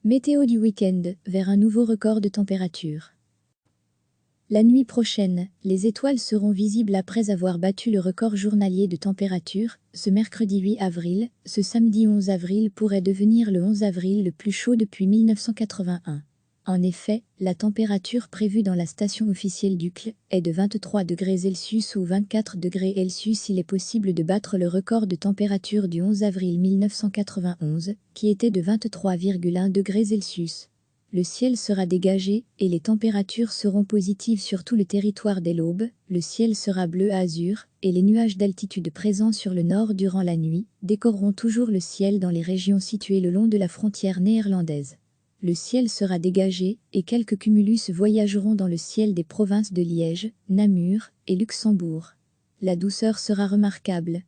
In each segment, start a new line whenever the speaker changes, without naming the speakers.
Météo du week-end, vers un nouveau record de température. La nuit prochaine, les étoiles seront visibles après avoir battu le record journalier de température, ce mercredi 8 avril. Ce samedi 11 avril pourrait devenir le 11 avril le plus chaud depuis 1981. En effet, la température prévue dans la station officielle d'UCL est de 23 degrés Celsius ou 24 degrés Celsius. Il est possible de battre le record de température du 11 avril 1991, qui était de 23,1 degrés Celsius. Le ciel sera dégagé et les températures seront positives sur tout le territoire dès l'aube. Le ciel sera bleu azur et les nuages d'altitude présents sur le nord durant la nuit décoreront toujours le ciel dans les régions situées le long de la frontière néerlandaise. Le ciel sera dégagé et quelques cumulus voyageront dans le ciel des provinces de Liège, Namur et Luxembourg. La douceur sera remarquable.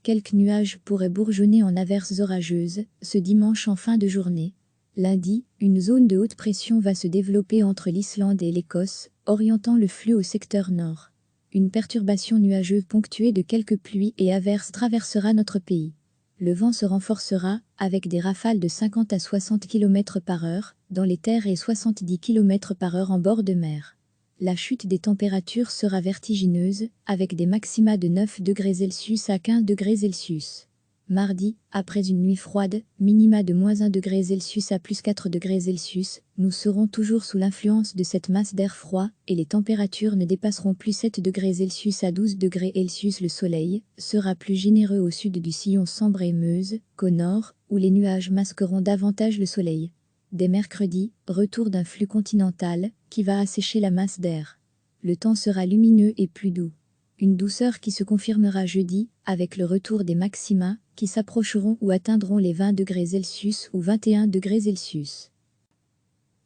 Quelques nuages pourraient bourgeonner en averses orageuses ce dimanche en fin de journée. Lundi, une zone de haute pression va se développer entre l'Islande et l'Écosse, orientant le flux au secteur nord. Une perturbation nuageuse ponctuée de quelques pluies et averses traversera notre pays. Le vent se renforcera, avec des rafales de 50 à 60 km/h dans les terres et 70 km/h en bord de mer. La chute des températures sera vertigineuse, avec des maxima de 9 degrés Celsius à 15 degrés Celsius. Mardi, après une nuit froide, minima de -1 degré Celsius à +4 degrés Celsius, nous serons toujours sous l'influence de cette masse d'air froid et les températures ne dépasseront plus 7 degrés Celsius à 12 degrés Celsius. Le soleil sera plus généreux au sud du sillon Sambre et Meuse qu'au nord, où les nuages masqueront davantage le soleil. Dès mercredi, retour d'un flux continental qui va assécher la masse d'air. Le temps sera lumineux et plus doux. Une douceur qui se confirmera jeudi, avec le retour des maxima, qui s'approcheront ou atteindront les 20 degrés Celsius ou 21 degrés Celsius.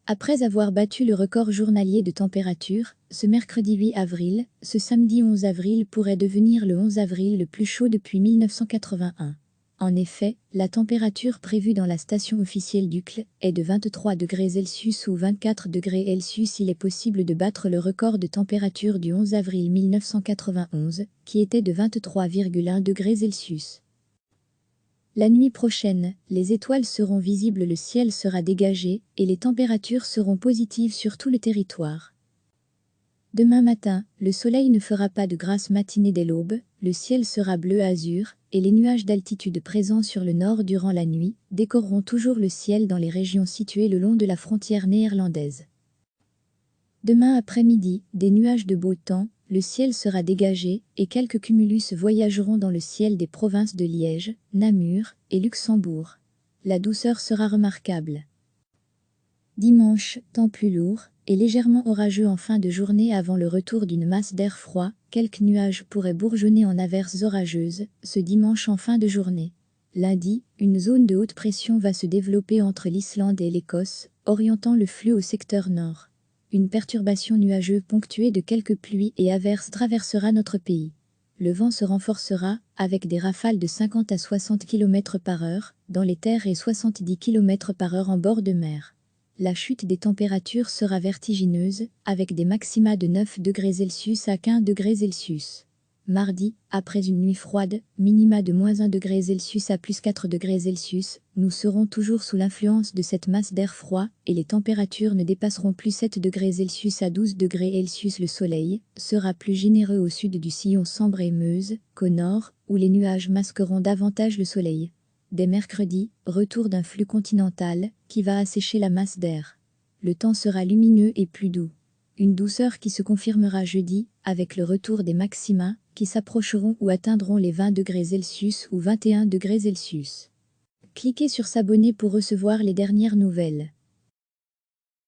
Après avoir battu le record journalier de température, ce mercredi 8 avril, ce samedi 11 avril pourrait devenir le 11 avril le plus chaud depuis 1981. En effet, la température prévue dans la station officielle d'UCL est de 23 degrés Celsius ou 24 degrés Celsius. Il est possible de battre le record de température du 11 avril 1991, qui était de 23,1 degrés Celsius. La nuit prochaine, les étoiles seront visibles, le ciel sera dégagé et les températures seront positives sur tout le territoire. Demain matin, le soleil ne fera pas de grasse matinée dès l'aube, le ciel sera bleu azur et les nuages d'altitude présents sur le nord durant la nuit décoreront toujours le ciel dans les régions situées le long de la frontière néerlandaise. Demain après-midi, des nuages de beau temps, le ciel sera dégagé et quelques cumulus voyageront dans le ciel des provinces de Liège, Namur et Luxembourg. La douceur sera remarquable. Dimanche, temps plus lourd et légèrement orageux en fin de journée avant le retour d'une masse d'air froid. Quelques nuages pourraient bourgeonner en averses orageuses ce dimanche en fin de journée. Lundi, une zone de haute pression va se développer entre l'Islande et l'Écosse, orientant le flux au secteur nord. Une perturbation nuageuse ponctuée de quelques pluies et averses traversera notre pays. Le vent se renforcera, avec des rafales de 50 à 60 km/h dans les terres et 70 km/h en bord de mer. La chute des températures sera vertigineuse, avec des maxima de 9 degrés Celsius à 15 degrés Celsius. Mardi, après une nuit froide, minima de -1 degré Celsius à +4 degrés Celsius, nous serons toujours sous l'influence de cette masse d'air froid et les températures ne dépasseront plus 7 degrés Celsius à 12 degrés Celsius. Le soleil sera plus généreux au sud du sillon Sambre et Meuse qu'au nord, où les nuages masqueront davantage le soleil. Dès mercredi, retour d'un flux continental qui va assécher la masse d'air. Le temps sera lumineux et plus doux. Une douceur qui se confirmera jeudi, avec le retour des maxima, qui s'approcheront ou atteindront les 20 degrés Celsius ou 21 degrés Celsius. Cliquez sur s'abonner pour recevoir les dernières nouvelles.